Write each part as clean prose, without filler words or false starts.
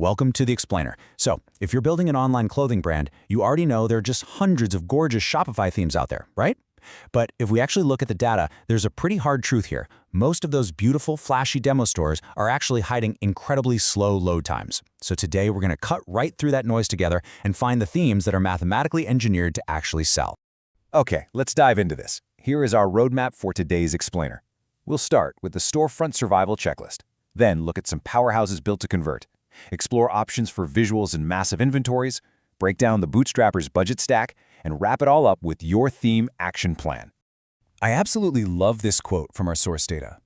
welcome to the Explainer. So, if you're building an online clothing brand, you already know there are just hundreds of gorgeous Shopify themes out there, right? But if we actually look at the data, there's a pretty hard truth here. Most of those beautiful, flashy demo stores are actually hiding incredibly slow load times. So today we're going to cut right through that noise together and find the themes that are mathematically engineered to actually sell. Okay, let's dive into this. Here is our roadmap for today's Explainer. We'll start with the storefront survival checklist. Then look at some powerhouses built to convert. Explore options for visuals and massive inventories, break down the bootstrapper's budget stack, and wrap it all up with your theme action plan. I absolutely love this quote from our source data.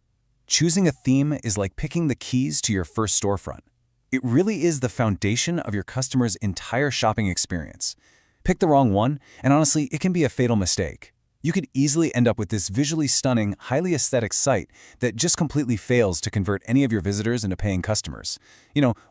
Choosing a theme is like picking the keys to your first storefront. It really is the foundation of your customer's entire shopping experience. Pick the wrong one, and honestly, it can be a fatal mistake. You could easily end up with this visually stunning, highly aesthetic site that just completely fails to convert any of your visitors into paying customers.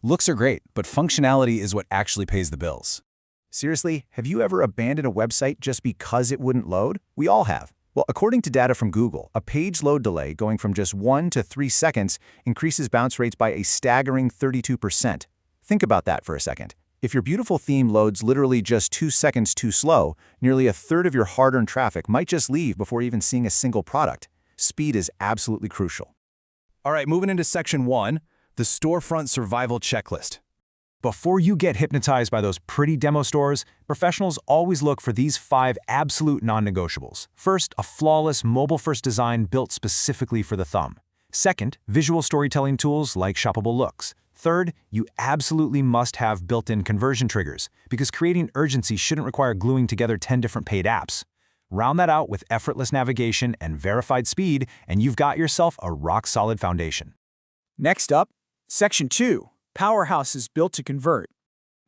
Looks are great, but functionality is what actually pays the bills. Seriously, have you ever abandoned a website just because it wouldn't load? We all have. Well, according to data from Google, a page load delay going from just 1 to 3 seconds increases bounce rates by a staggering 32%. Think about that for a second. If your beautiful theme loads literally just 2 seconds too slow, nearly a third of your hard-earned traffic might just leave before even seeing a single product. Speed is absolutely crucial. All right, moving into section 1, the storefront survival checklist. Before you get hypnotized by those pretty demo stores, professionals always look for these 5 absolute non-negotiables. First, a flawless mobile-first design built specifically for the thumb. Second, visual storytelling tools like shoppable looks. Third, you absolutely must have built-in conversion triggers, because creating urgency shouldn't require gluing together 10 different paid apps. Round that out with effortless navigation and verified speed, and you've got yourself a rock-solid foundation. Next up, Section 2, Powerhouses Built to Convert.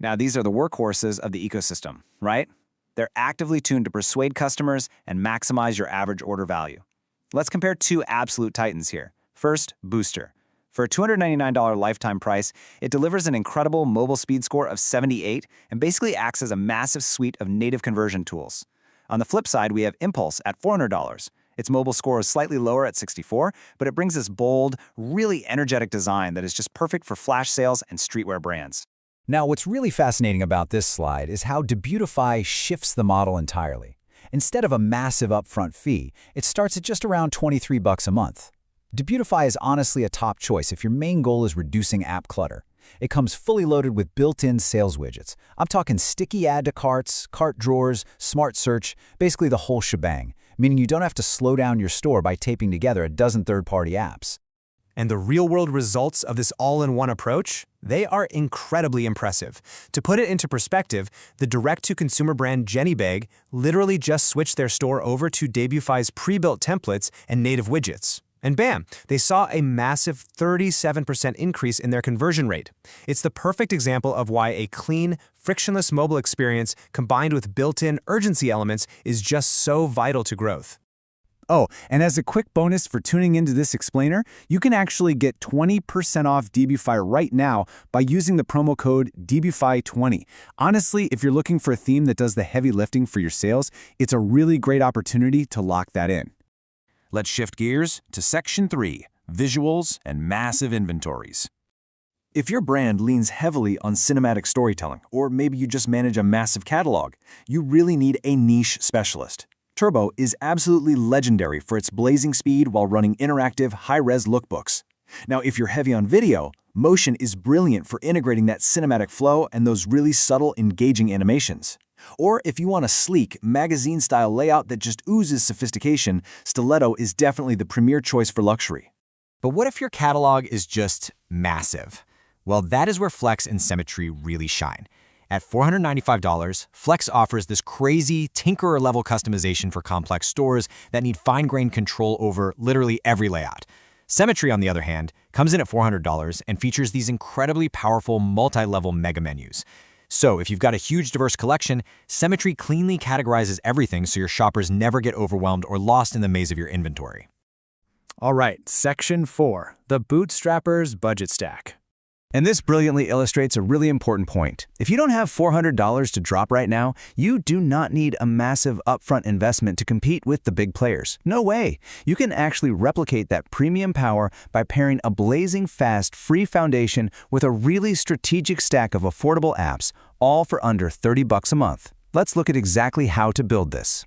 Now, these are the workhorses of the ecosystem, right? They're actively tuned to persuade customers and maximize your average order value. Let's compare 2 absolute titans here. First, Booster. For a $299 lifetime price, it delivers an incredible mobile speed score of 78 and basically acts as a massive suite of native conversion tools. On the flip side, we have Impulse at $400. Its mobile score is slightly lower at 64, but it brings this bold, really energetic design that is just perfect for flash sales and streetwear brands. Now, what's really fascinating about this slide is how Debutify shifts the model entirely. Instead of a massive upfront fee, it starts at just around $23 a month. Debutify is honestly a top choice if your main goal is reducing app clutter. It comes fully loaded with built-in sales widgets. I'm talking sticky add to carts, cart drawers, smart search, basically the whole shebang, meaning you don't have to slow down your store by taping together a dozen third-party apps. And the real-world results of this all-in-one approach? They are incredibly impressive. To put it into perspective, the direct-to-consumer brand Jenny Bag literally just switched their store over to Debutify's pre-built templates and native widgets. And bam, they saw a massive 37% increase in their conversion rate. It's the perfect example of why a clean, frictionless mobile experience combined with built-in urgency elements is just so vital to growth. Oh, and as a quick bonus for tuning into this explainer, you can actually get 20% off Debutify right now by using the promo code Debutify20. Honestly, if you're looking for a theme that does the heavy lifting for your sales, it's a really great opportunity to lock that in. Let's shift gears to Section 3, Visuals and Massive Inventories. If your brand leans heavily on cinematic storytelling, or maybe you just manage a massive catalog, you really need a niche specialist. Turbo is absolutely legendary for its blazing speed while running interactive, high-res lookbooks. Now, if you're heavy on video, Motion is brilliant for integrating that cinematic flow and those really subtle, engaging animations. Or if you want a sleek, magazine-style layout that just oozes sophistication, Stiletto is definitely the premier choice for luxury. But what if your catalog is just massive? Well, that is where Flex and Symmetry really shine. At $495, Flex offers this crazy, tinkerer-level customization for complex stores that need fine-grained control over literally every layout. Symmetry, on the other hand, comes in at $400 and features these incredibly powerful multi-level mega menus. So if you've got a huge diverse collection, Symmetry cleanly categorizes everything so your shoppers never get overwhelmed or lost in the maze of your inventory. All right, Section 4, the Bootstrapper's Budget Stack. And this brilliantly illustrates a really important point. If you don't have $400 to drop right now, you do not need a massive upfront investment to compete with the big players. No way! You can actually replicate that premium power by pairing a blazing fast, free foundation with a really strategic stack of affordable apps, all for under $30 a month. Let's look at exactly how to build this.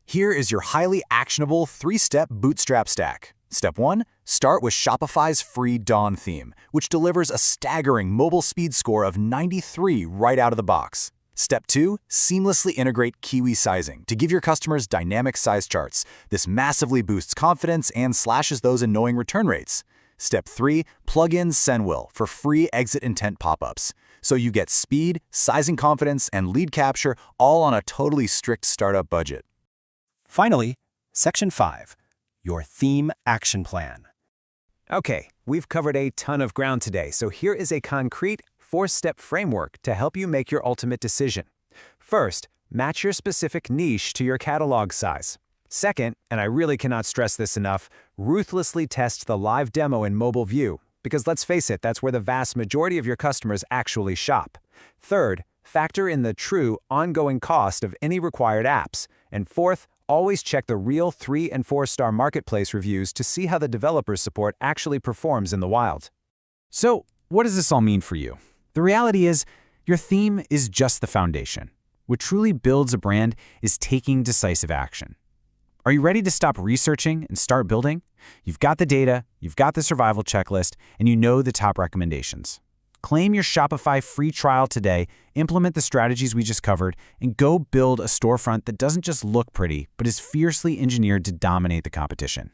Here is your highly actionable 3-step bootstrap stack. Step 1, start with Shopify's free Dawn theme, which delivers a staggering mobile speed score of 93 right out of the box. Step 2, seamlessly integrate Kiwi sizing to give your customers dynamic size charts. This massively boosts confidence and slashes those annoying return rates. Step 3, plug in Senwill for free exit intent pop-ups. So you get speed, sizing confidence, and lead capture all on a totally strict startup budget. Finally, Section 5. Your theme action plan. Okay, we've covered a ton of ground today, so here is a concrete 4-step framework to help you make your ultimate decision. First, match your specific niche to your catalog size. Second, and I really cannot stress this enough, ruthlessly test the live demo in mobile view, because let's face it, that's where the vast majority of your customers actually shop. Third, factor in the true, ongoing cost of any required apps. And fourth, always check the real 3- and 4-star marketplace reviews to see how the developer's support actually performs in the wild. So, what does this all mean for you? The reality is, your theme is just the foundation. What truly builds a brand is taking decisive action. Are you ready to stop researching and start building? You've got the data, you've got the survival checklist, and you know the top recommendations. Claim your Shopify free trial today, implement the strategies we just covered, and go build a storefront that doesn't just look pretty, but is fiercely engineered to dominate the competition.